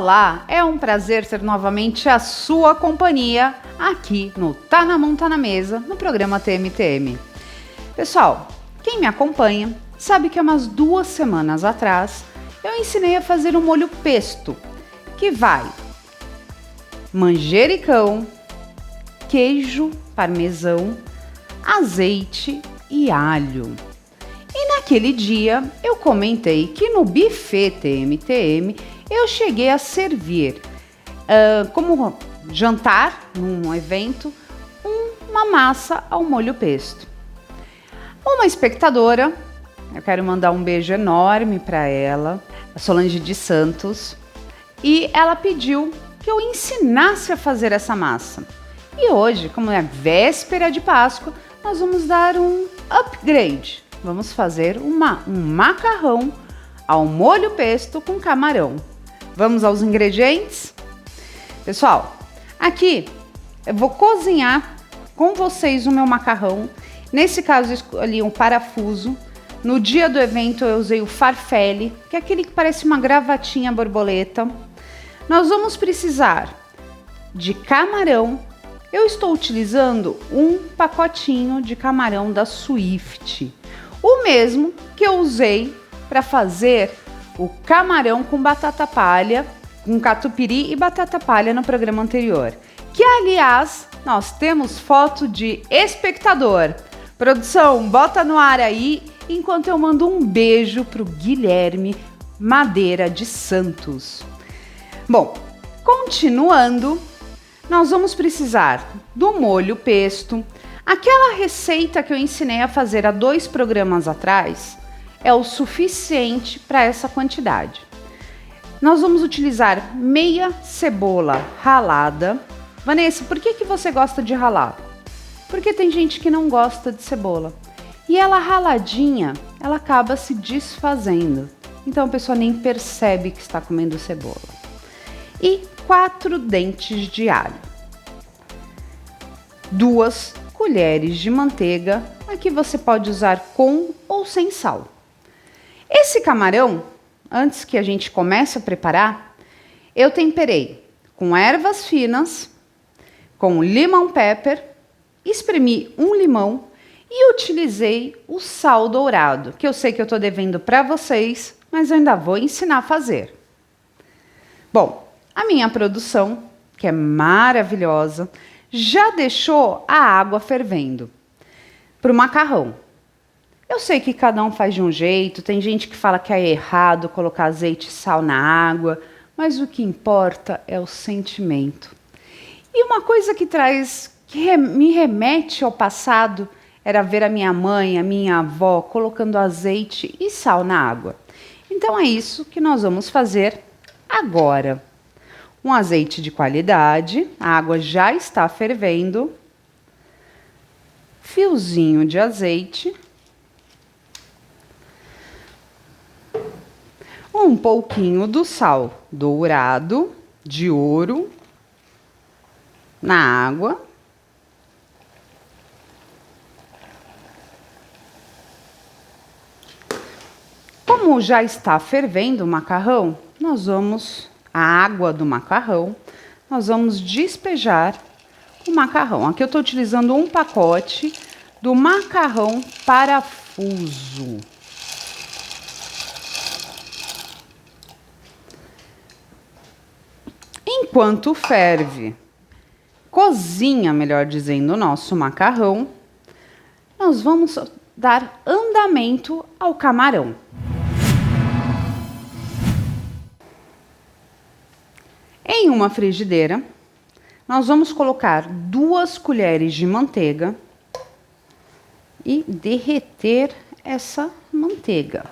Olá, é um prazer ter novamente a sua companhia aqui no Tá na Mão, Tá na Mesa, no programa TMTM. Pessoal, quem me acompanha sabe que há umas 2 semanas atrás eu ensinei a fazer um molho pesto, que vai manjericão, queijo parmesão, azeite e alho. E naquele dia eu comentei que no buffet TMTM eu cheguei a servir como jantar num evento uma massa ao molho pesto. Uma espectadora, eu quero mandar um beijo enorme para ela, a Solange de Santos, e ela pediu que eu ensinasse a fazer essa massa. E hoje, como é véspera de Páscoa, nós vamos dar um upgrade. Vamos fazer um macarrão ao molho pesto com camarão. Vamos aos ingredientes? Pessoal, aqui eu vou cozinhar com vocês o meu macarrão. Nesse caso, eu escolhi um parafuso. No dia do evento, eu usei o farfalle, que é aquele que parece uma gravatinha borboleta. Nós vamos precisar de camarão. Eu estou utilizando um pacotinho de camarão da Swift, o mesmo que eu usei para fazer o camarão com batata palha, com catupiry e batata palha no programa anterior. Que, aliás, nós temos foto de espectador. Produção, bota no ar aí, enquanto eu mando um beijo pro Guilherme Madeira de Santos. Bom, continuando, nós vamos precisar do molho pesto. Aquela receita que eu ensinei a fazer há 2 programas atrás é o suficiente para essa quantidade. Nós vamos utilizar meia cebola ralada. Vanessa, por que você gosta de ralar? Porque tem gente que não gosta de cebola. E ela raladinha, ela acaba se desfazendo. Então a pessoa nem percebe que está comendo cebola. E 4 dentes de alho. 2 colheres de manteiga, aqui você pode usar com ou sem sal. Esse camarão, antes que a gente comece a preparar, eu temperei com ervas finas, com limão pepper, espremi um limão e utilizei o sal dourado, que eu sei que eu estou devendo para vocês, mas eu ainda vou ensinar a fazer. Bom, a minha produção, que é maravilhosa, já deixou a água fervendo para o macarrão. Eu sei que cada um faz de um jeito, tem gente que fala que é errado colocar azeite e sal na água, mas o que importa é o sentimento. E uma coisa que me remete ao passado era ver a minha mãe, a minha avó colocando azeite e sal na água. Então é isso que nós vamos fazer agora. Um azeite de qualidade, a água já está fervendo, fiozinho de azeite, um pouquinho do sal dourado, de ouro, na água. Como já está fervendo o macarrão, a água do macarrão, nós vamos despejar o macarrão. Aqui eu estou utilizando um pacote do macarrão parafuso. Enquanto ferve, cozinha, melhor dizendo, o nosso macarrão, nós vamos dar andamento ao camarão. Em uma frigideira, nós vamos colocar 2 colheres de manteiga e derreter essa manteiga.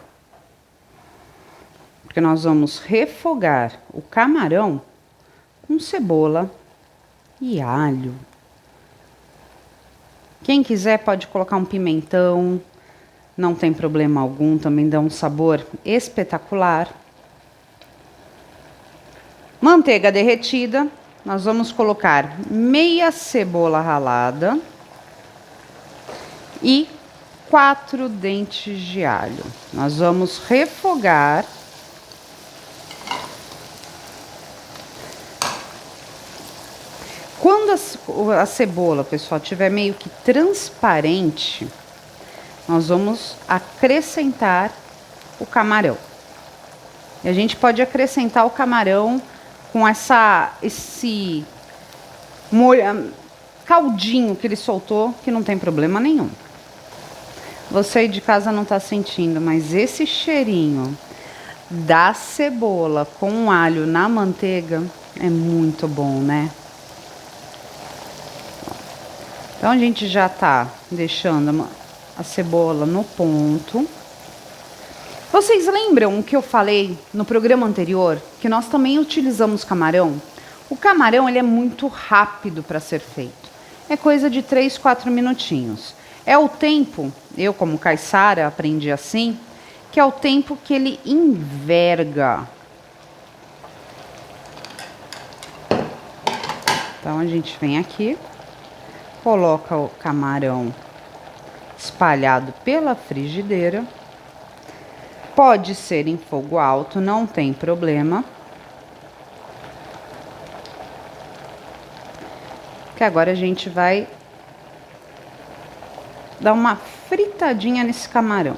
Porque nós vamos refogar o camarão com cebola e alho. Quem quiser pode colocar um pimentão, não tem problema algum, também dá um sabor espetacular. Manteiga derretida, nós vamos colocar meia cebola ralada e 4 dentes de alho. Nós vamos refogar Quando a cebola, pessoal, tiver meio que transparente, nós vamos acrescentar o camarão. E a gente pode acrescentar o camarão com esse caldinho que ele soltou, que não tem problema nenhum. Você aí de casa não tá sentindo, mas esse cheirinho da cebola com o alho na manteiga é muito bom, né? Então a gente já tá deixando a cebola no ponto. Vocês lembram que eu falei no programa anterior que nós também utilizamos camarão? O camarão ele é muito rápido para ser feito. É coisa de 3, 4 minutinhos. É o tempo, eu como caiçara aprendi assim, que é o tempo que ele enverga. Então a gente vem aqui, coloca o camarão espalhado pela frigideira. Pode ser em fogo alto, não tem problema. Que agora a gente vai dar uma fritadinha nesse camarão.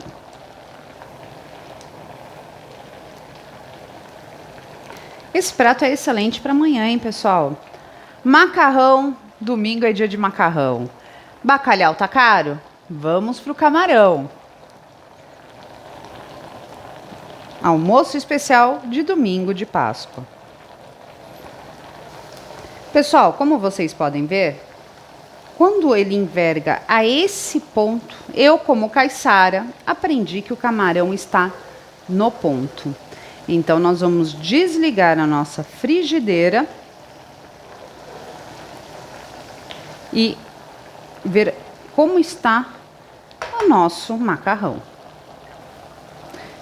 Esse prato é excelente para amanhã, hein, pessoal? Macarrão, domingo é dia de macarrão. Bacalhau tá caro? Vamos pro camarão. Almoço especial de domingo de Páscoa. Pessoal, como vocês podem ver, quando ele enverga a esse ponto, eu como caiçara aprendi que o camarão está no ponto. Então nós vamos desligar a nossa frigideira e ver como está o nosso macarrão.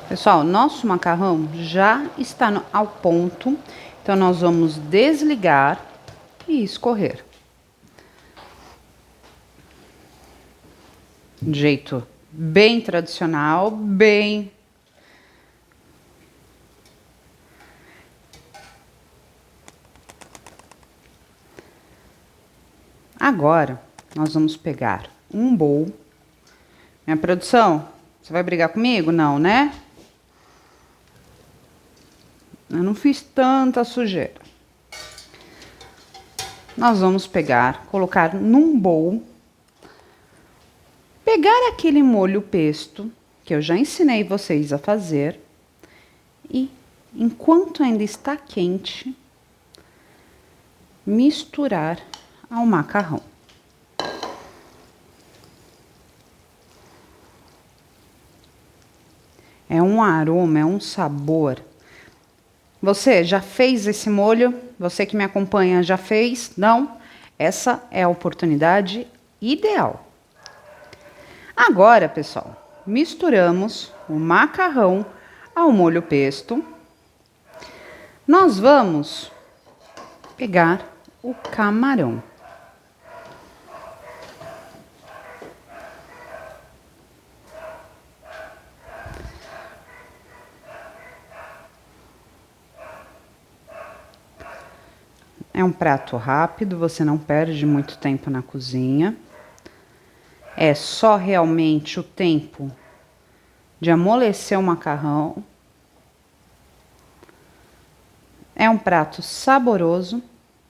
Pessoal, nosso macarrão já está ao ponto, então nós vamos desligar e escorrer. De jeito bem tradicional, bem... Agora, nós vamos pegar um bowl. Minha produção, você vai brigar comigo? Não, né? Eu não fiz tanta sujeira. Nós vamos pegar, colocar num bowl. Pegar aquele molho pesto, que eu já ensinei vocês a fazer. E, enquanto ainda está quente, misturar ao macarrão. É um aroma, é um sabor. Você já fez esse molho? Você que me acompanha já fez? Não? Essa é a oportunidade ideal. Agora, pessoal, misturamos o macarrão ao molho pesto. Nós vamos pegar o camarão. É um prato rápido, você não perde muito tempo na cozinha. É só realmente o tempo de amolecer o macarrão. É um prato saboroso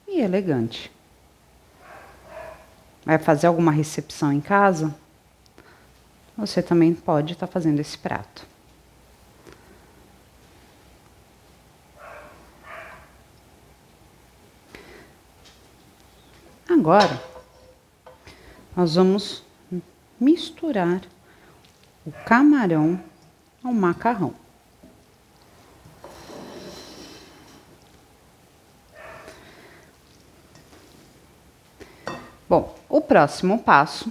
e elegante. Vai fazer alguma recepção em casa? Você também pode estar fazendo esse prato. Agora, nós vamos misturar o camarão ao macarrão. Bom, o próximo passo,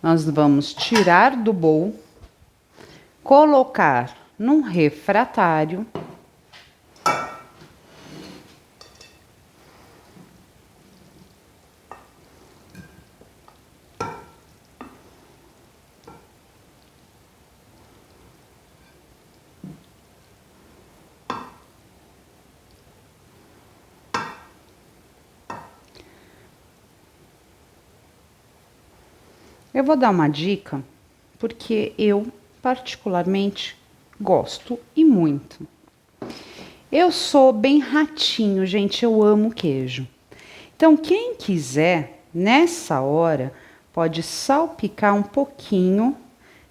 nós vamos tirar do bowl, colocar num refratário. Eu vou dar uma dica, porque eu particularmente gosto e muito. Eu sou bem ratinho, gente, eu amo queijo. Então, quem quiser, nessa hora, pode salpicar um pouquinho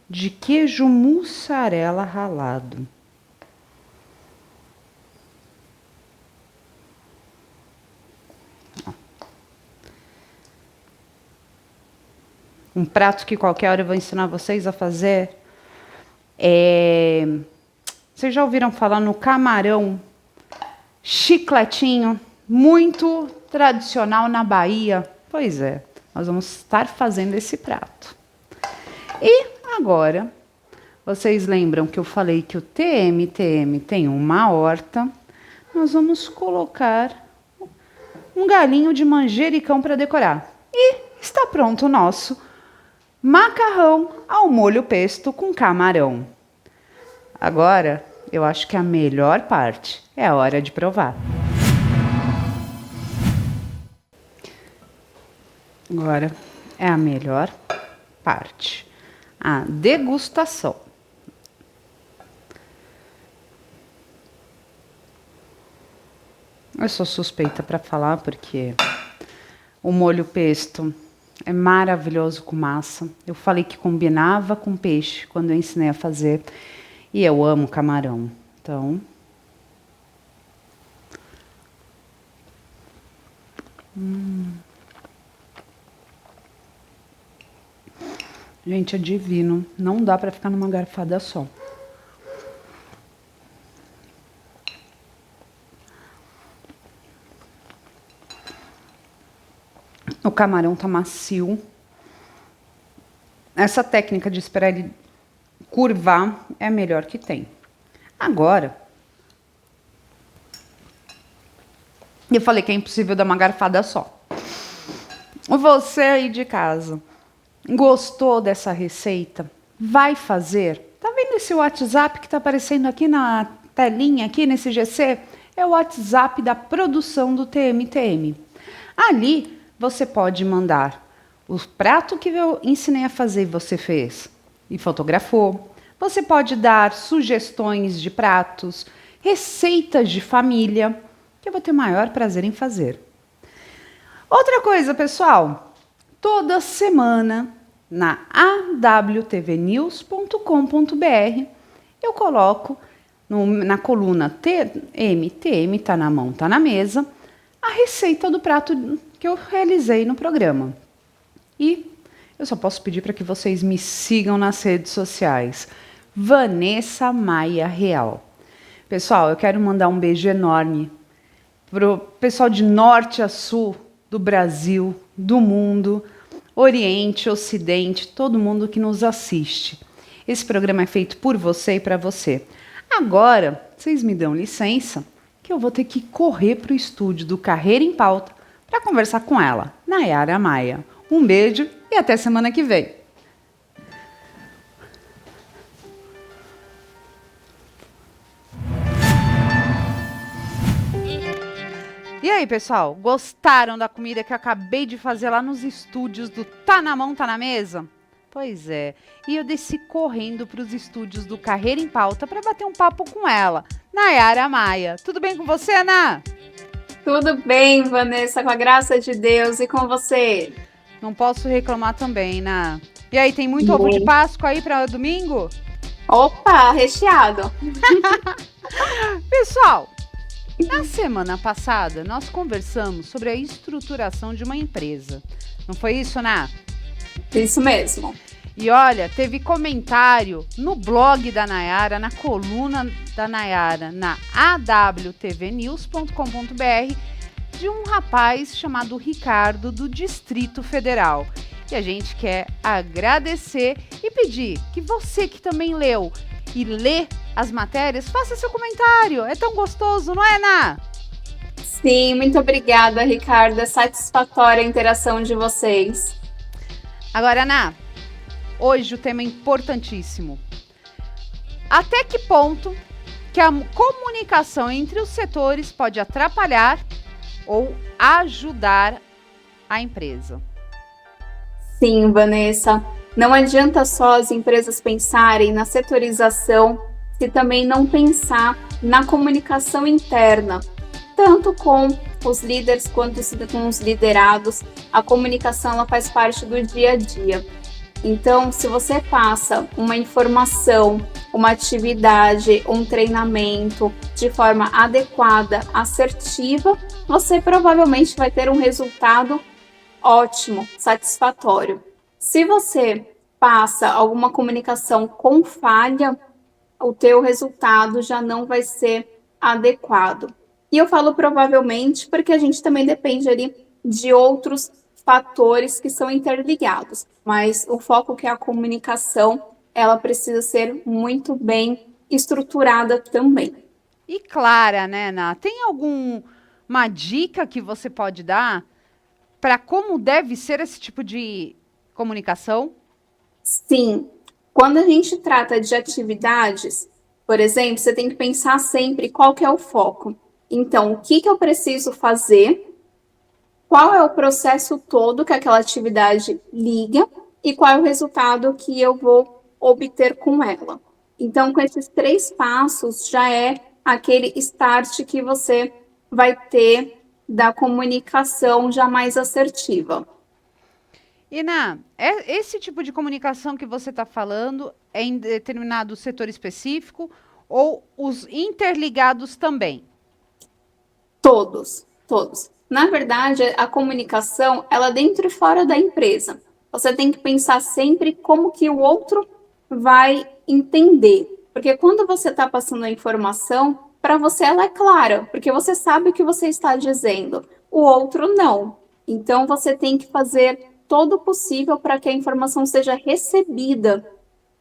de queijo mussarela ralado. Um prato que qualquer hora eu vou ensinar vocês a fazer é... Vocês já ouviram falar no camarão chicletinho? Muito tradicional na Bahia. Pois é, nós vamos estar fazendo esse prato. E agora, vocês lembram que eu falei que o TMTM tem uma horta? Nós vamos colocar um galinho de manjericão para decorar. E está pronto o nosso macarrão ao molho pesto com camarão. Agora, eu acho que a melhor parte é a hora de provar. Agora é a melhor parte, a degustação. Eu sou suspeita para falar porque o molho pesto é maravilhoso com massa. Eu falei que combinava com peixe quando eu ensinei a fazer. E eu amo camarão. Então... Gente, é divino. Não dá para ficar numa garfada só. O camarão tá macio. Essa técnica de esperar ele curvar é a melhor que tem. Agora, eu falei que é impossível dar uma garfada só. Você aí de casa, gostou dessa receita? Vai fazer? Tá vendo esse WhatsApp que tá aparecendo aqui na telinha, aqui nesse GC? É o WhatsApp da produção do TMTM. Ali você pode mandar o prato que eu ensinei a fazer e você fez e fotografou. Você pode dar sugestões de pratos, receitas de família, que eu vou ter o maior prazer em fazer. Outra coisa, pessoal, toda semana na awtvnews.com.br eu coloco na coluna TMTM, tá na mão, tá na mesa, a receita do prato que eu realizei no programa. E eu só posso pedir para que vocês me sigam nas redes sociais. Vanessa Maia Real. Pessoal, eu quero mandar um beijo enorme pro pessoal de norte a sul do Brasil, do mundo, Oriente, Ocidente, todo mundo que nos assiste. Esse programa é feito por você e para você. Agora, vocês me dão licença que eu vou ter que correr para o estúdio do Carreira em Pauta para conversar com ela, Nayara Maia. Um beijo e até semana que vem. E aí, pessoal, gostaram da comida que eu acabei de fazer lá nos estúdios do Tá na Mão, Tá na Mesa? Pois é, e eu desci correndo para os estúdios do Carreira em Pauta para bater um papo com ela, Nayara Maia. Tudo bem com você, Ana? Tudo bem, Vanessa, com a graça de Deus, e com você? Não posso reclamar também, né? E aí, tem muito ovo de Páscoa aí para domingo? Opa, recheado! Pessoal, na semana passada nós conversamos sobre a estruturação de uma empresa. Não foi isso, Ná? Isso mesmo. E olha, teve comentário no blog da Nayara, na coluna da Nayara, na awtvnews.com.br, de um rapaz chamado Ricardo, do Distrito Federal. E a gente quer agradecer e pedir que você que também leu e lê as matérias, faça seu comentário. É tão gostoso, não é, Ná? Sim, muito obrigada, Ricardo. É satisfatória a interação de vocês. Agora, Ná, hoje o tema é importantíssimo. Até que ponto que a comunicação entre os setores pode atrapalhar ou ajudar a empresa? Sim, Vanessa. Não adianta só as empresas pensarem na setorização se também não pensar na comunicação interna, tanto com os líderes quanto com os liderados. A comunicação ela faz parte do dia a dia. Então, se você passa uma informação, uma atividade, um treinamento de forma adequada, assertiva, você provavelmente vai ter um resultado ótimo, satisfatório. Se você passa alguma comunicação com falha, o teu resultado já não vai ser adequado. E eu falo provavelmente porque a gente também depende ali de outros fatores que são interligados, mas o foco que é a comunicação, ela precisa ser muito bem estruturada também. E clara, né, Ná? Tem alguma dica que você pode dar para como deve ser esse tipo de comunicação? Sim, quando a gente trata de atividades, por exemplo, você tem que pensar sempre qual que é o foco. Então, o que que eu preciso fazer, qual é o processo todo que aquela atividade liga e qual é o resultado que eu vou obter com ela. Então, com esses 3 passos, já é aquele start que você vai ter da comunicação já mais assertiva. E, Ná, esse tipo de comunicação que você está falando é em determinado setor específico ou os interligados também? Todos, todos. Na verdade, a comunicação, ela é dentro e fora da empresa. Você tem que pensar sempre como que o outro vai entender. Porque quando você está passando a informação, para você ela é clara, porque você sabe o que você está dizendo. O outro não. Então, você tem que fazer todo o possível para que a informação seja recebida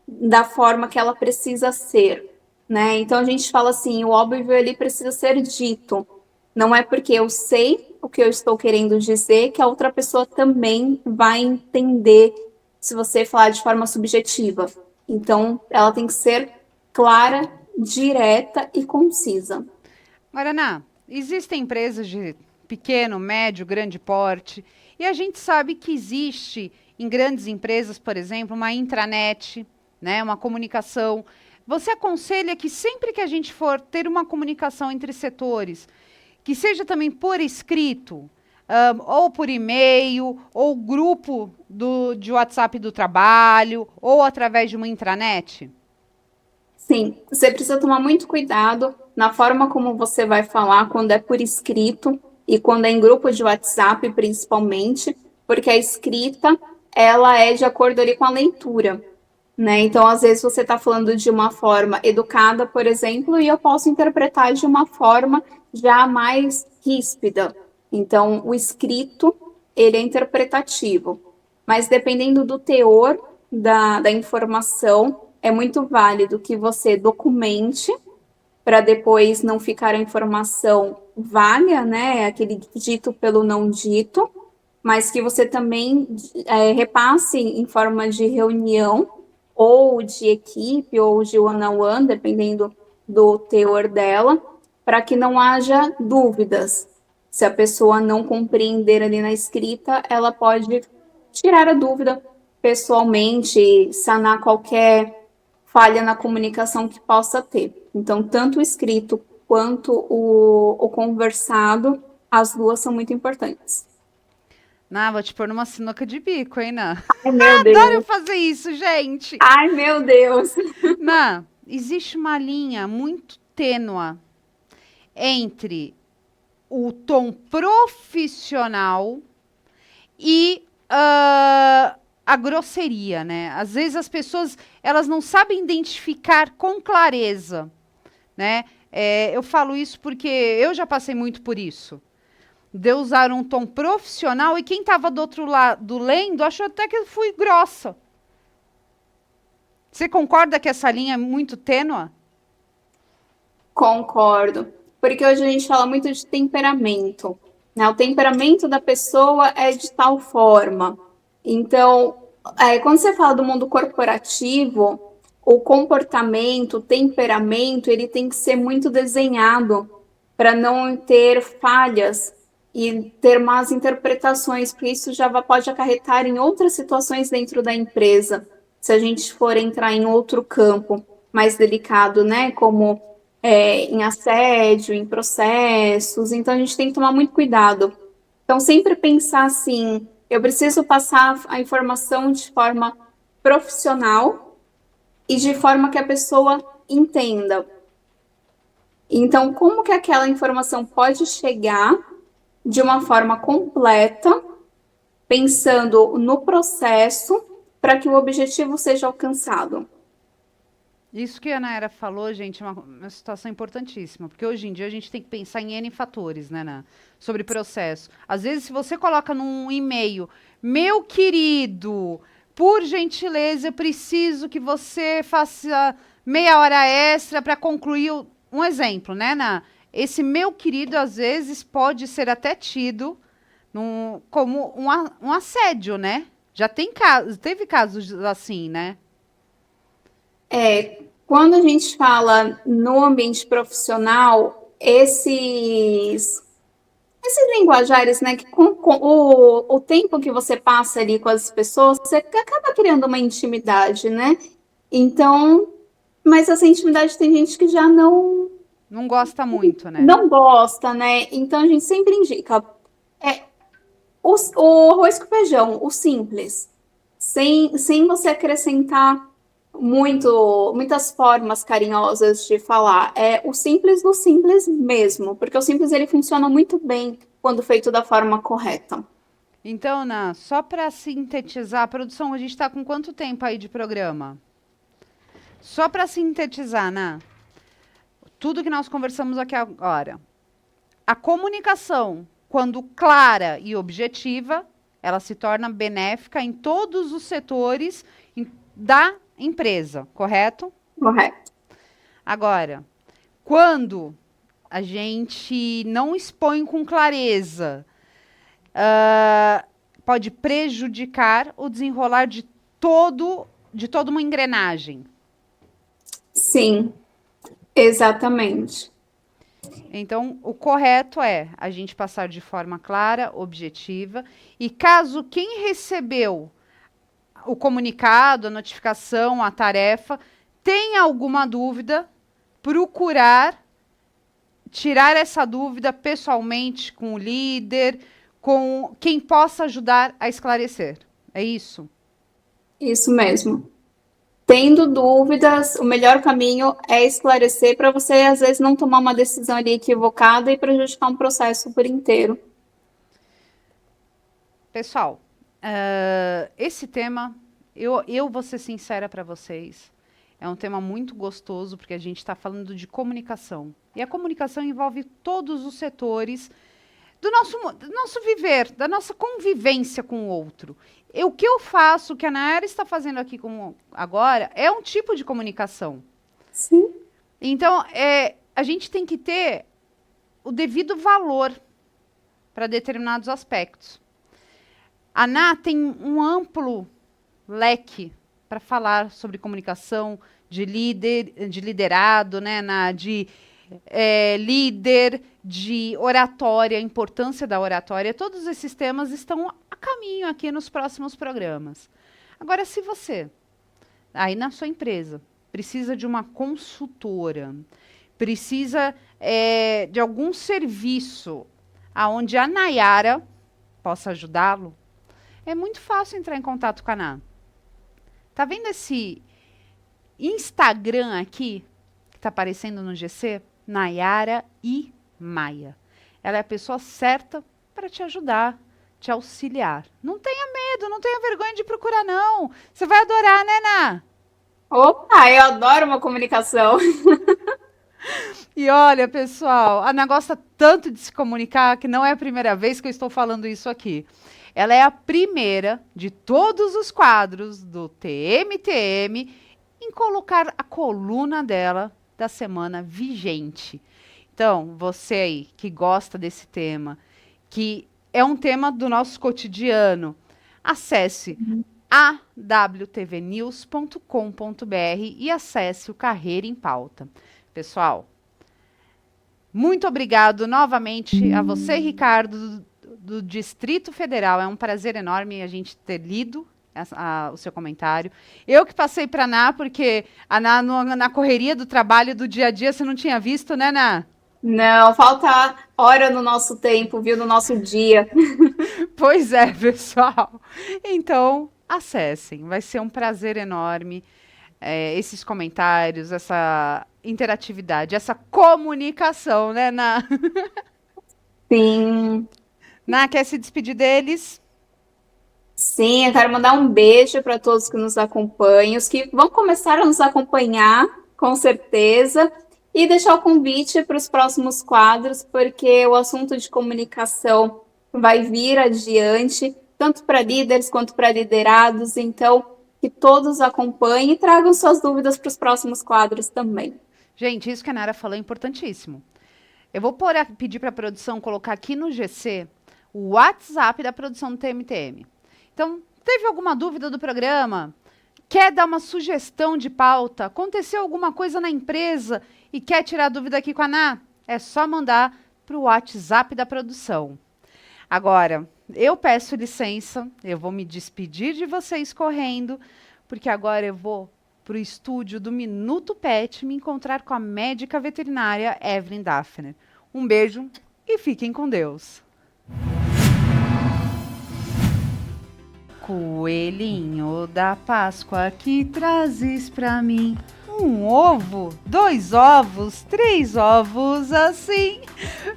da forma que ela precisa ser, né? Então a gente fala assim, o óbvio ele precisa ser dito. Não é porque eu sei o que eu estou querendo dizer que a outra pessoa também vai entender se você falar de forma subjetiva. Então ela tem que ser clara, direta e concisa. Guaraná, existem empresas de pequeno, médio, grande porte, e a gente sabe que existe em grandes empresas, por exemplo, uma intranet, né, uma comunicação. Você aconselha que sempre que a gente for ter uma comunicação entre setores, que seja também por escrito, ou por e-mail, ou grupo de WhatsApp do trabalho, ou através de uma intranet? Sim, você precisa tomar muito cuidado na forma como você vai falar quando é por escrito e quando é em grupo de WhatsApp, principalmente, porque a escrita, ela é de acordo ali com a leitura, né? Então, às vezes você está falando de uma forma educada, por exemplo, e eu posso interpretar de uma forma já mais ríspida. Então, o escrito, ele é interpretativo, mas dependendo do teor da informação, é muito válido que você documente para depois não ficar a informação vaga, né? Aquele dito pelo não dito, mas que você também repasse em forma de reunião ou de equipe ou de one-on-one, dependendo do teor dela, para que não haja dúvidas. Se a pessoa não compreender ali na escrita, ela pode tirar a dúvida pessoalmente, sanar qualquer falha na comunicação que possa ter. Então, tanto o escrito quanto o conversado, as duas são muito importantes. Ná, vou te pôr numa sinuca de bico, hein, Ná? Ai, meu Adoro Deus. fazer isso, gente! Ai, meu Deus. Ná, existe uma linha muito tênua entre o tom profissional e a grosseria, né? Às vezes as pessoas elas não sabem identificar com clareza, né? Eu falo isso porque eu já passei muito por isso. De eu usar um tom profissional e quem estava do outro lado lendo achou até que eu fui grossa. Você concorda que essa linha é muito tênua? Concordo. Porque hoje a gente fala muito de temperamento, né? O temperamento da pessoa é de tal forma. Então, quando você fala do mundo corporativo, o comportamento, o temperamento, ele tem que ser muito desenhado para não ter falhas e ter más interpretações, porque isso já pode acarretar em outras situações dentro da empresa, se a gente for entrar em outro campo mais delicado, né, como em assédio, em processos, então a gente tem que tomar muito cuidado. Então, sempre pensar assim, eu preciso passar a informação de forma profissional e de forma que a pessoa entenda. Então, como que aquela informação pode chegar de uma forma completa, pensando no processo para que o objetivo seja alcançado? Isso que a Nayara falou, gente, é uma situação importantíssima, porque hoje em dia a gente tem que pensar em N fatores, né, sobre processo. Às vezes, se você coloca num e-mail, meu querido, por gentileza, eu preciso que você faça meia hora extra para concluir um exemplo, né, esse meu querido, às vezes, pode ser até tido como um assédio, né? Já teve casos assim, né? Quando a gente fala no ambiente profissional, esses linguajares, né, que com o tempo que você passa ali com as pessoas, você acaba criando uma intimidade, né? Então, mas essa intimidade tem gente que já Não gosta muito, né? não gosta, né? Então a gente sempre indica o arroz com feijão, o simples, sem você acrescentar muitas formas carinhosas de falar. É o simples do simples mesmo, porque o simples ele funciona muito bem quando feito da forma correta. Então, só para sintetizar, a produção, a gente está com quanto tempo aí de programa? Só para sintetizar, tudo que nós conversamos aqui agora. A comunicação, quando clara e objetiva, ela se torna benéfica em todos os setores da empresa, correto? Correto. Agora, quando a gente não expõe com clareza, pode prejudicar o desenrolar de toda uma engrenagem. Sim, exatamente. Então, o correto é a gente passar de forma clara, objetiva, e caso quem recebeu o comunicado, a notificação, a tarefa, tenha alguma dúvida, procurar tirar essa dúvida pessoalmente com o líder, com quem possa ajudar a esclarecer. É isso? Isso mesmo. Tendo dúvidas, o melhor caminho é esclarecer para você, às vezes, não tomar uma decisão ali equivocada e prejudicar um processo por inteiro. Pessoal, esse tema, eu vou ser sincera para vocês, é um tema muito gostoso, porque a gente está falando de comunicação. E a comunicação envolve todos os setores do nosso viver, da nossa convivência com o outro. O que eu faço, o que a Nayara está fazendo aqui agora, é um tipo de comunicação. Sim. Então, a gente tem que ter o devido valor para determinados aspectos. A Ná tem um amplo leque para falar sobre comunicação, de liderado, né, de líder, de oratória, a importância da oratória. Todos esses temas estão a caminho aqui nos próximos programas. Agora, se você, aí na sua empresa, precisa de uma consultora, precisa de algum serviço aonde a Nayara possa ajudá-lo, é muito fácil entrar em contato com a Ná. Tá vendo esse Instagram aqui, que está aparecendo no GC? Nayara e Maia. Ela é a pessoa certa para te ajudar, te auxiliar. Não tenha medo, não tenha vergonha de procurar, não. Você vai adorar, né, Ná? Opa, eu adoro uma comunicação. E olha, pessoal, a Ná gosta tanto de se comunicar que não é a primeira vez que eu estou falando isso aqui. Ela é a primeira de todos os quadros do TMTM em colocar a coluna dela da semana vigente. Então, você aí que gosta desse tema, que é um tema do nosso cotidiano, acesse awtvnews.com.br e acesse o Carreira em Pauta. Pessoal, Muito obrigado novamente a você, Ricardo, do Distrito Federal. É um prazer enorme a gente ter lido o seu comentário. Eu que passei para a Ná, porque a Ná, na correria do trabalho do dia a dia, você não tinha visto, né, Ná? Não, falta hora no nosso tempo, viu? No nosso dia. Pois é, pessoal. Então, acessem. Vai ser um prazer enorme esses comentários, essa interatividade, essa comunicação, né, Ná? Sim, Ná, quer se despedir deles? sim, eu quero mandar um beijo para todos que nos acompanham, os que vão começar a nos acompanhar, com certeza, e deixar o convite para os próximos quadros, porque o assunto de comunicação vai vir adiante, tanto para líderes quanto para liderados, então que todos acompanhem e tragam suas dúvidas para os próximos quadros também. Gente, isso que a Nara falou é importantíssimo. Eu vou pedir para a produção colocar aqui no GC o WhatsApp da produção do TMTM. Então, teve alguma dúvida do programa? Quer dar uma sugestão de pauta? Aconteceu alguma coisa na empresa e quer tirar dúvida aqui com a Ná? É só mandar para o WhatsApp da produção. Agora, eu peço licença, eu vou me despedir de vocês correndo, porque agora eu vou para o estúdio do Minuto Pet me encontrar com a médica veterinária Evelyn Daphner. Um beijo e fiquem com Deus. Coelhinho da Páscoa, que trazes pra mim? Um ovo, 2 ovos, 3 ovos, assim.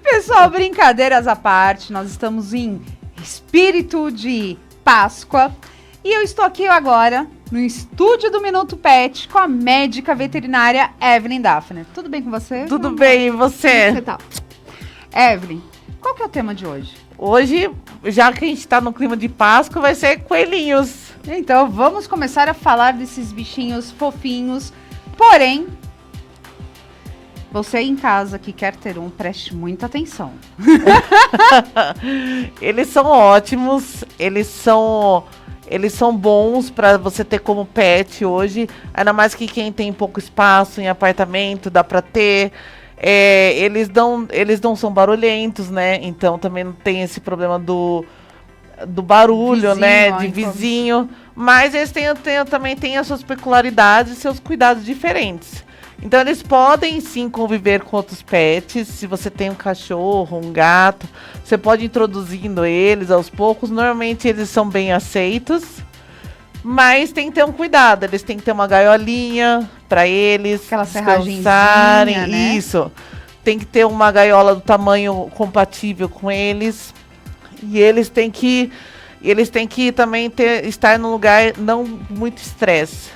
Pessoal, brincadeiras à parte, nós estamos em espírito de Páscoa. E eu estou aqui agora no estúdio do Minuto Pet com a médica veterinária Evelyn Daphner. Tudo bem com você? Tudo bem, e você? Como você tá? Evelyn, qual que é o tema de hoje? Hoje, já que a gente tá no clima de Páscoa, vai ser coelhinhos. Então, vamos começar a falar desses bichinhos fofinhos. Porém, você em casa que quer ter um, preste muita atenção. Eles são ótimos, eles são bons para você ter como pet hoje. Ainda mais que quem tem pouco espaço em apartamento, dá para ter. Eles não são barulhentos, né? Então também não tem esse problema do barulho, vizinho, né? De vizinho. Mas eles também têm as suas peculiaridades e seus cuidados diferentes. Então eles podem sim conviver com outros pets. Se você tem um cachorro, um gato, você pode ir introduzindo eles aos poucos. Normalmente eles são bem aceitos. Mas tem que ter um cuidado, eles têm que ter uma gaiolinha para eles Aquela descansarem, né? Isso. Tem que ter uma gaiola do tamanho compatível com eles. E eles têm que também estar num lugar não muito estresse,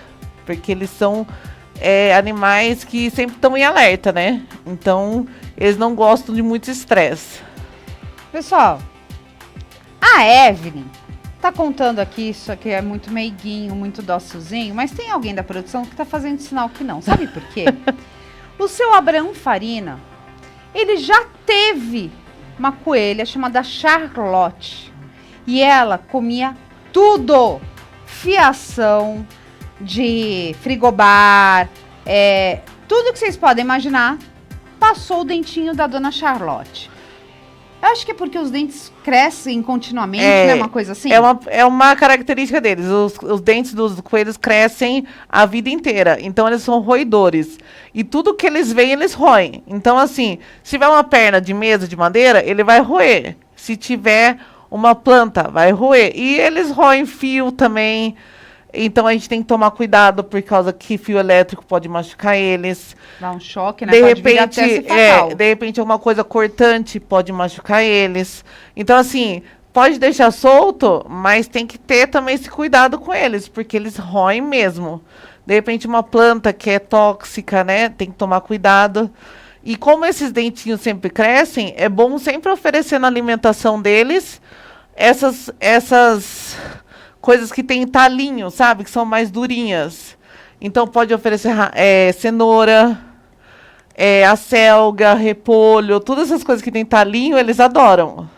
porque eles são animais que sempre estão em alerta, né? Então, eles não gostam de muito estresse. Pessoal, a Evelyn tá contando aqui, isso aqui é muito meiguinho, muito docilzinho, mas tem alguém da produção que tá fazendo sinal que não. Sabe por quê? O seu Abraão Farina, ele já teve uma coelha chamada Charlotte. E ela comia tudo. Fiação de frigobar, tudo que vocês podem imaginar, passou o dentinho da dona Charlotte. Eu acho que é porque os dentes crescem continuamente, né? Uma coisa assim. É uma característica deles. Os dentes dos coelhos crescem a vida inteira. Então, eles são roedores. E tudo que eles veem, eles roem. Então, assim, se tiver uma perna de mesa de madeira, ele vai roer. Se tiver uma planta, vai roer. E eles roem fio também. Então, a gente tem que tomar cuidado, por causa que fio elétrico pode machucar eles. Dá um choque, né? Pode virar até ser fatal. De repente, alguma coisa cortante pode machucar eles. Então, assim, pode deixar solto, mas tem que ter também esse cuidado com eles, porque eles roem mesmo. De repente, uma planta que é tóxica, né? Tem que tomar cuidado. E como esses dentinhos sempre crescem, é bom sempre oferecer na alimentação deles essas coisas que tem talinho, sabe? Que são mais durinhas. Então, pode oferecer cenoura, acelga, repolho, todas essas coisas que tem talinho, eles adoram.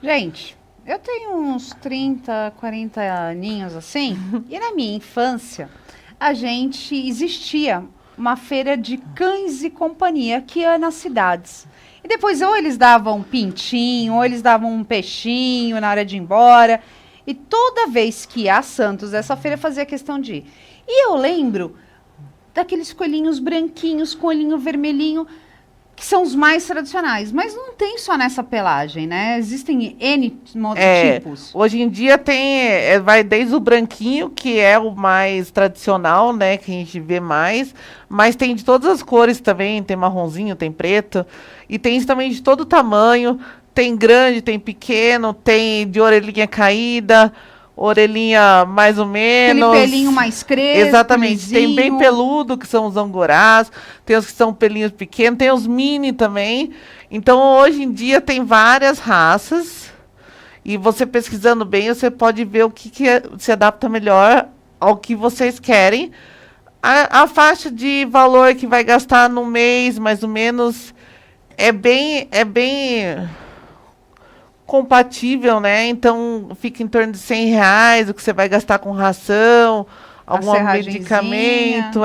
Gente, eu tenho uns 30, 40 aninhos assim, e na minha infância, existia uma feira de cães e companhia que ia nas cidades. E depois ou eles davam um pintinho, ou eles davam um peixinho na hora de ir embora. E toda vez que ia a Santos, essa feira fazia questão de ir. E eu lembro daqueles coelhinhos branquinhos com olhinho vermelhinho, que são os mais tradicionais. Mas não tem só nessa pelagem, né? Existem N tipos. Hoje em dia tem, vai desde o branquinho, que é o mais tradicional, né? Que a gente vê mais. Mas tem de todas as cores também. Tem marronzinho, tem preto. E tem também de todo tamanho. Tem grande, tem pequeno, tem de orelhinha caída, orelhinha mais ou menos. Aquele pelinho mais crespo. Exatamente. Lisinho. Tem bem peludo, que são os angorás. Tem os que são pelinhos pequenos. Tem os mini também. Então, hoje em dia, tem várias raças. E você pesquisando bem, você pode ver o que se adapta melhor ao que vocês querem. A faixa de valor que vai gastar no mês, mais ou menos, é bem compatível, né? Então, fica em torno de R$100 o que você vai gastar com ração, algum medicamento,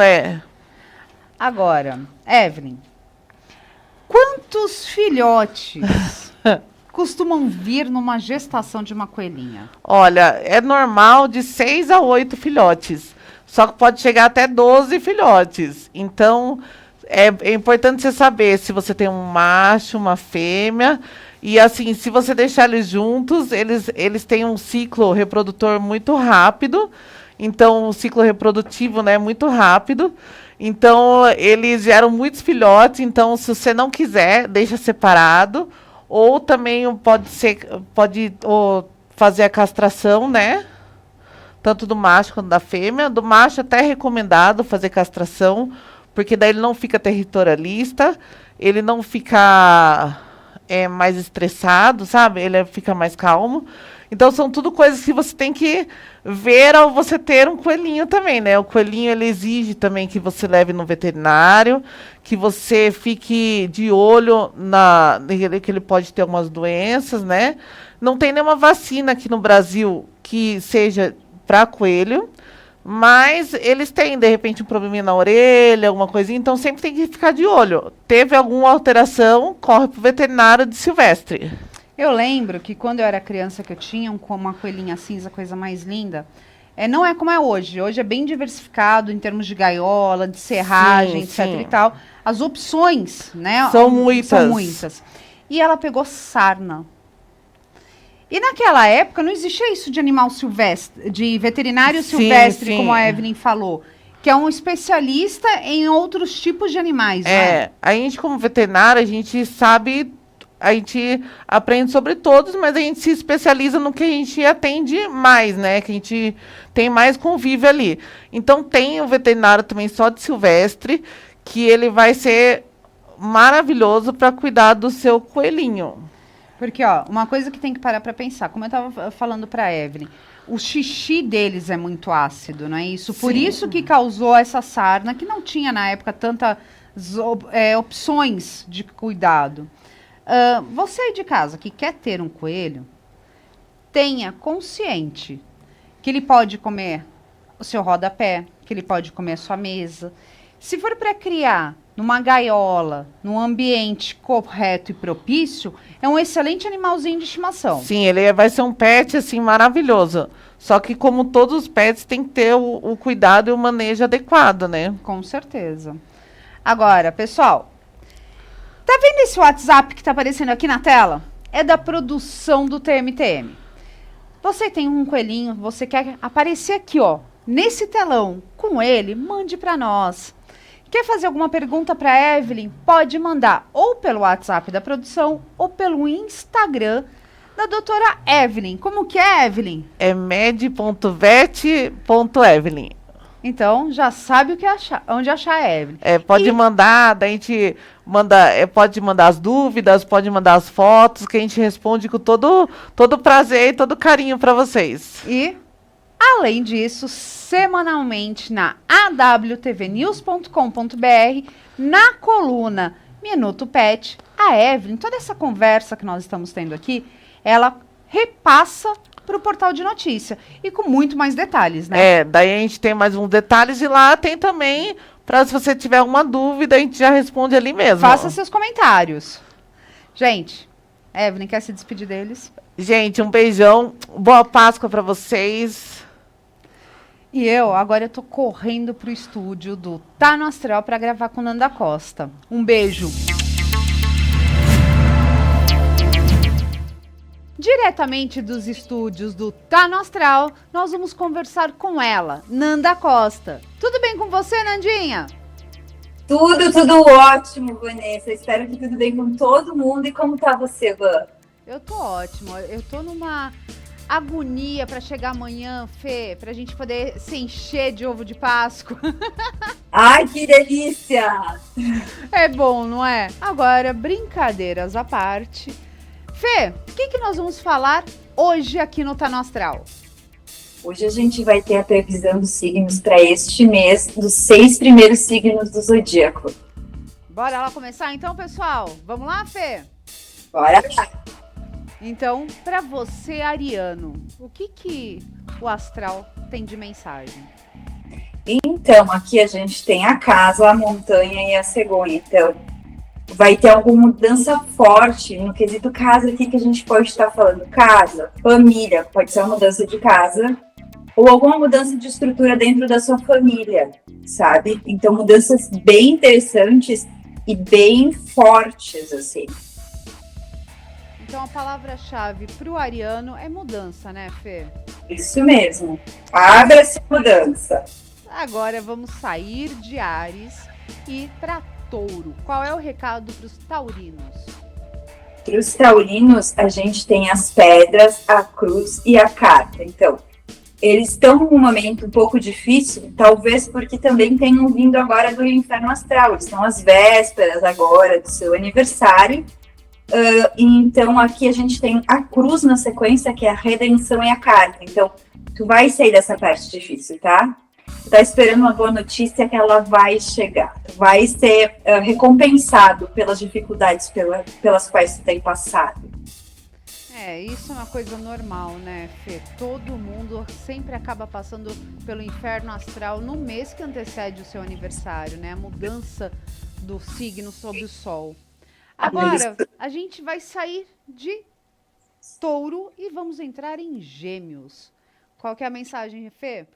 Agora, Evelyn, quantos filhotes costumam vir numa gestação de uma coelhinha? Olha, é normal de 6 a 8 filhotes, só que pode chegar até 12 filhotes. Então, é importante você saber se você tem um macho, uma fêmea. E assim, se você deixar eles juntos, eles têm um ciclo reprodutor muito rápido. Então, o ciclo reprodutivo, né, é muito rápido. Então, eles geram muitos filhotes. Então, se você não quiser, deixa separado. Ou também pode fazer a castração, né? Tanto do macho quanto da fêmea. Do macho até é recomendado fazer castração, porque daí ele não fica territorialista, ele não fica mais estressado, sabe? Ele fica mais calmo. Então, são tudo coisas que você tem que ver ao você ter um coelhinho também, né? O coelhinho, ele exige também que você leve no veterinário, que você fique de olho que ele pode ter algumas doenças, né? Não tem nenhuma vacina aqui no Brasil que seja para coelho, mas eles têm, de repente, um probleminha na orelha, alguma coisinha, então sempre tem que ficar de olho. Teve alguma alteração, corre para o veterinário de Silvestre. Eu lembro que quando eu era criança, que eu tinha uma coelhinha cinza, coisa mais linda, não é como é hoje. Hoje é bem diversificado em termos de gaiola, de serragem, sim, etc e tal. As opções, né? São muitas. São muitas. E ela pegou sarna. E naquela época não existia isso de animal silvestre, de veterinário silvestre, como a Evelyn falou, que é um especialista em outros tipos de animais. Né? A gente como veterinário, a gente sabe, a gente aprende sobre todos, mas a gente se especializa no que a gente atende mais, né? Que a gente tem mais convívio ali. Então tem o veterinário também só de silvestre, que ele vai ser maravilhoso para cuidar do seu coelhinho. Porque, ó, uma coisa que tem que parar para pensar, como eu estava falando para a Evelyn, o xixi deles é muito ácido, não é isso? Por isso que causou essa sarna, que não tinha na época tantas opções de cuidado. Você aí de casa que quer ter um coelho, tenha consciente que ele pode comer o seu rodapé, que ele pode comer a sua mesa. Se for para criar numa gaiola, num ambiente correto e propício, é um excelente animalzinho de estimação. Sim, ele vai ser um pet, assim, maravilhoso. Só que, como todos os pets, tem que ter o cuidado e o manejo adequado, né? Com certeza. Agora, pessoal, tá vendo esse WhatsApp que tá aparecendo aqui na tela? É da produção do TMTM. Você tem um coelhinho, você quer aparecer aqui, ó, nesse telão com ele, mande para nós. Quer fazer alguma pergunta para a Evelyn? Pode mandar ou pelo WhatsApp da produção ou pelo Instagram da doutora Evelyn. Como que é, Evelyn? É med.vet.evelyn. Então, já sabe onde achar a Evelyn. Pode mandar, daí a gente manda, pode mandar as dúvidas, pode mandar as fotos, que a gente responde com todo prazer e todo carinho para vocês. E, além disso, semanalmente na awtvnews.com.br, na coluna Minuto Pet, a Evelyn, toda essa conversa que nós estamos tendo aqui, ela repassa para o portal de notícia. E com muito mais detalhes, né? Daí a gente tem mais uns detalhes e lá tem também Para se você tiver alguma dúvida, a gente já responde ali mesmo. Faça seus comentários. Gente, Evelyn, quer se despedir deles? Gente, um beijão. Boa Páscoa para vocês. E agora eu tô correndo pro estúdio do Tá no Astral para gravar com Nanda Costa. Um beijo. Diretamente dos estúdios do Tá no Astral, nós vamos conversar com ela, Nanda Costa. Tudo bem com você, Nandinha? Tudo ótimo, Vanessa. Espero que tudo bem com todo mundo. E como tá você, Van? Eu tô ótimo. Eu tô numa agonia para chegar amanhã, Fê, pra gente poder se encher de ovo de Páscoa. Ai, que delícia! É bom, não é? Agora, brincadeiras à parte. Fê, o que nós vamos falar hoje aqui no Tá no Astral? Hoje a gente vai ter a previsão dos signos para este mês, dos 6 primeiros signos do zodíaco. Bora lá começar então, pessoal? Vamos lá, Fê? Bora! Então, para você, ariano, o que o astral tem de mensagem? Então, aqui a gente tem a casa, a montanha e a cegonha. Então, vai ter alguma mudança forte no quesito casa aqui que a gente pode estar falando. Casa, família, pode ser uma mudança de casa ou alguma mudança de estrutura dentro da sua família, sabe? Então, mudanças bem interessantes e bem fortes, assim. Então, a palavra-chave para o ariano é mudança, né, Fê? Isso mesmo. Abra-se mudança. Agora vamos sair de Áries e para Touro. Qual é o recado para os taurinos? Para os taurinos, a gente tem as pedras, a cruz e a carta. Então, eles estão num momento um pouco difícil, talvez porque também tenham vindo agora do inferno astral. Eles estão às vésperas agora do seu aniversário. Então, aqui a gente tem a cruz na sequência, que é a redenção e a carta. Então, tu vai sair dessa parte difícil, tá? Tu tá esperando uma boa notícia que ela vai chegar. Tu vai ser recompensado pelas dificuldades pelas quais tu tem passado. Isso é uma coisa normal, né, Fê? Todo mundo sempre acaba passando pelo inferno astral no mês que antecede o seu aniversário, né? A mudança do signo sob o sol. Agora, a gente vai sair de Touro e vamos entrar em Gêmeos. Qual que é a mensagem, Fê?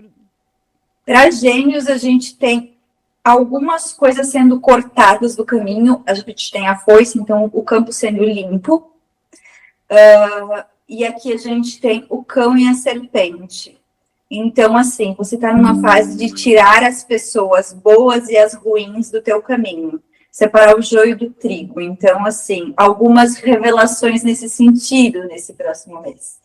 Para Gêmeos, a gente tem algumas coisas sendo cortadas do caminho. A gente tem a foice, então o campo sendo limpo. E aqui a gente tem o cão e a serpente. Então, assim, você está numa fase de tirar as pessoas boas e as ruins do teu caminho. Separar o joio do trigo. Então, assim, algumas revelações nesse sentido, nesse próximo mês.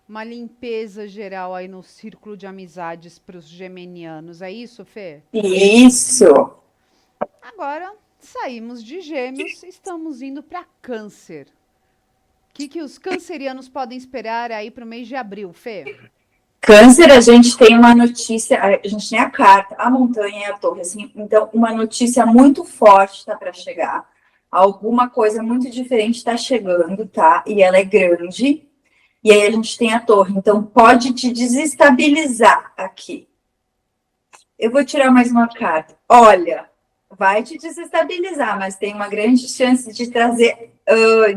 Uma limpeza geral aí no círculo de amizades para os geminianos. É isso, Fê? Isso! Agora, saímos de Gêmeos, estamos indo para Câncer. O que os cancerianos podem esperar aí para o mês de abril, Fê? Câncer, a gente tem uma notícia, a gente tem a carta, a montanha e a torre, assim, então uma notícia muito forte está para chegar, alguma coisa muito diferente está chegando, tá? E ela é grande, e aí a gente tem a torre, então pode te desestabilizar aqui. Eu vou tirar mais uma carta. Olha, vai te desestabilizar, mas tem uma grande chance de trazer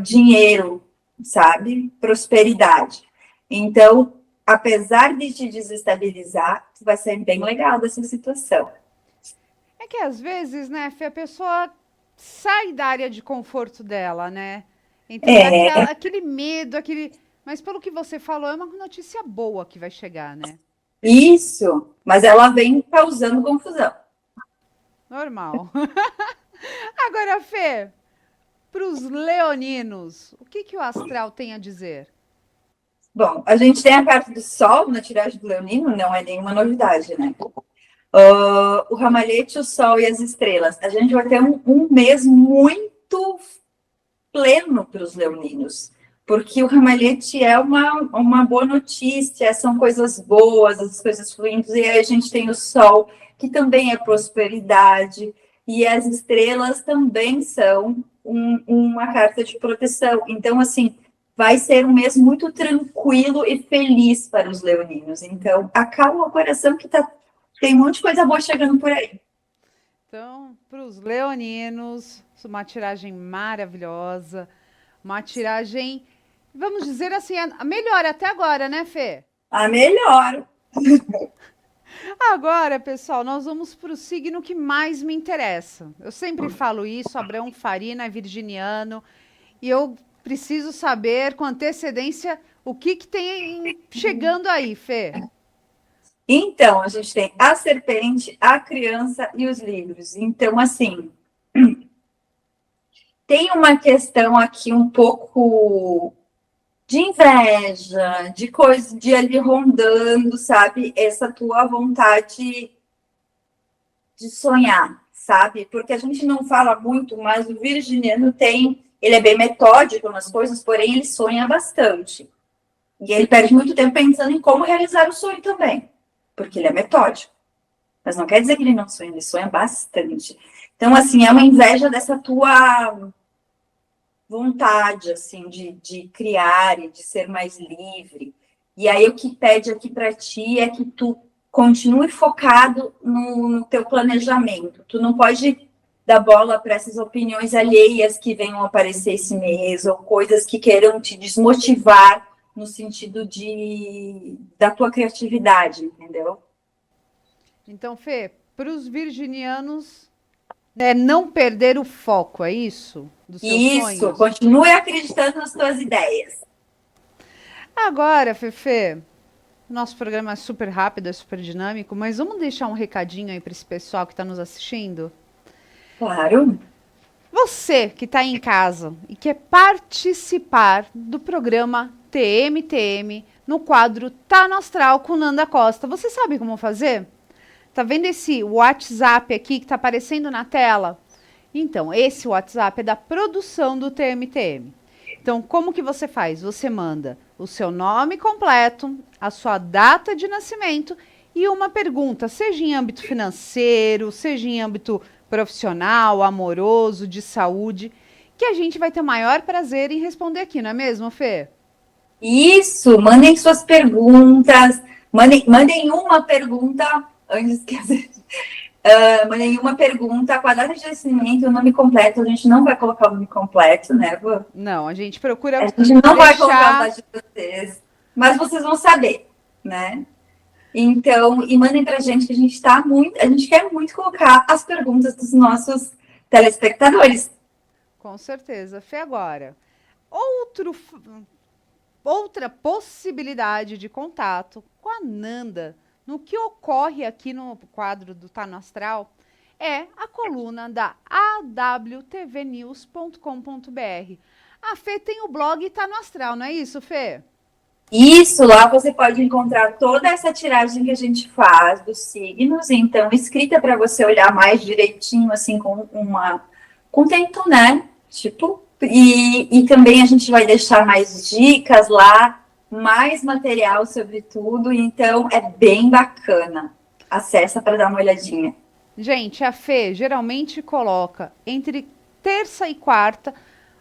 dinheiro, sabe? Prosperidade. Então, apesar de te desestabilizar, vai ser bem legal dessa situação. É que às vezes, né, Fê, a pessoa sai da área de conforto dela, né? Então, aquele medo, Mas pelo que você falou, é uma notícia boa que vai chegar, né? Isso, mas ela vem causando confusão. Normal. Agora, Fê, para os leoninos, o que o astral tem a dizer? Bom, a gente tem a carta do Sol na tiragem do leonino, não é nenhuma novidade, né? O ramalhete, o Sol e as estrelas. A gente vai ter um mês muito pleno para os leoninos, porque o ramalhete é uma boa notícia, são coisas boas, as coisas fluindo, e aí a gente tem o Sol, que também é prosperidade, e as estrelas também são uma carta de proteção. Então, assim, vai ser um mês muito tranquilo e feliz para os leoninos. Então, acalma o coração que tá tem um monte de coisa boa chegando por aí. Então, para os leoninos, uma tiragem maravilhosa, uma tiragem, vamos dizer assim, a melhor até agora, né, Fê? A melhor. Agora, pessoal, nós vamos para o signo que mais me interessa. Eu sempre falo isso, Abraão Farina é virginiano, e eu preciso saber com antecedência o que tem chegando aí, Fê. Então, a gente tem a serpente, a criança e os livros. Então, assim, tem uma questão aqui um pouco de inveja, de coisa de ali rondando, sabe? Essa tua vontade de sonhar, sabe? Porque a gente não fala muito, mas o virginiano ele é bem metódico nas coisas, porém ele sonha bastante. E ele perde muito tempo pensando em como realizar o sonho também, porque ele é metódico. Mas não quer dizer que ele não sonha, ele sonha bastante. Então, assim, é uma inveja dessa tua vontade, assim, de criar e de ser mais livre. E aí o que pede aqui para ti é que tu continue focado no teu planejamento. Tu não pode dar bola para essas opiniões alheias que venham aparecer esse mês, ou coisas que queiram te desmotivar no sentido da tua criatividade, entendeu? Então, Fê, para os virginianos, não perder o foco, é isso? Dos seus sonhos? Isso, continue acreditando nas tuas ideias. Agora, Fefe, nosso programa é super rápido, é super dinâmico, mas vamos deixar um recadinho aí para esse pessoal que está nos assistindo? Claro. Você que está em casa e quer participar do programa TMTM no quadro Tá no Astral com Nanda Costa, você sabe como fazer? Tá vendo esse WhatsApp aqui que está aparecendo na tela? Então, esse WhatsApp é da produção do TMTM. Então, como que você faz? Você manda o seu nome completo, a sua data de nascimento e uma pergunta, seja em âmbito financeiro, seja em âmbito profissional, amoroso, de saúde, que a gente vai ter o maior prazer em responder aqui, não é mesmo, Fê? Isso, mandem suas perguntas, mandem uma pergunta, antes que mandem uma pergunta com a data de nascimento e o nome completo. A gente não vai colocar o nome completo, né, Vô? Não, a gente procura. A gente não vai colocar a data de vocês, mas vocês vão saber, né? Então, e mandem pra gente que a gente quer muito colocar as perguntas dos nossos telespectadores. Com certeza. Fê, agora, outra possibilidade de contato com a Nanda, no que ocorre aqui no quadro do Tá no Astral, é a coluna da awtvnews.com.br. A Fê tem o blog Tá no Astral, não é isso, Fê? Isso, lá você pode encontrar toda essa tiragem que a gente faz dos signos, então, escrita para você olhar mais direitinho, assim, com tempo, né? Tipo, e também a gente vai deixar mais dicas lá, mais material sobre tudo, então é bem bacana. Acessa para dar uma olhadinha. Gente, a Fê geralmente coloca entre terça e quarta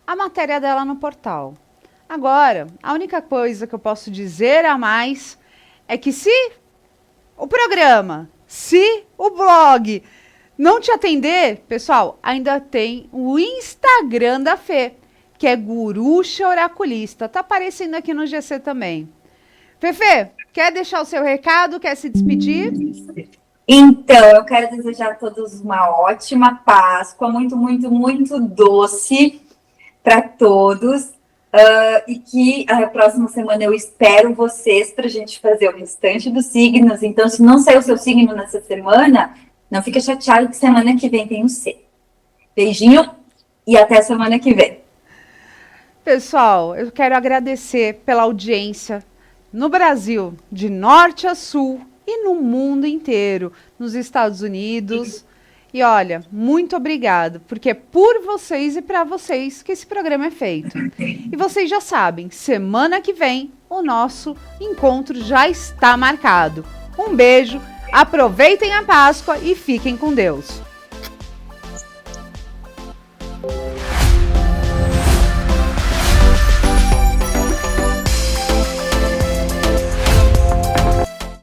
a matéria dela no portal. Agora, a única coisa que eu posso dizer a mais é que se o programa, se o blog não te atender, pessoal, ainda tem o Instagram da Fê, que é Guruxa Oraculista. Tá aparecendo aqui no GC também. Fefe, quer deixar o seu recado? Quer se despedir? Então, eu quero desejar a todos uma ótima Páscoa, muito, muito, muito doce para todos. E que a próxima semana eu espero vocês para a gente fazer o restante dos signos. Então, se não sair o seu signo nessa semana, não fica chateado que semana que vem tem o C. Beijinho e até semana que vem. Pessoal, eu quero agradecer pela audiência no Brasil, de norte a sul e no mundo inteiro, nos Estados Unidos. E olha, muito obrigado, porque é por vocês e para vocês que esse programa é feito. E vocês já sabem, semana que vem o nosso encontro já está marcado. Um beijo, aproveitem a Páscoa e fiquem com Deus.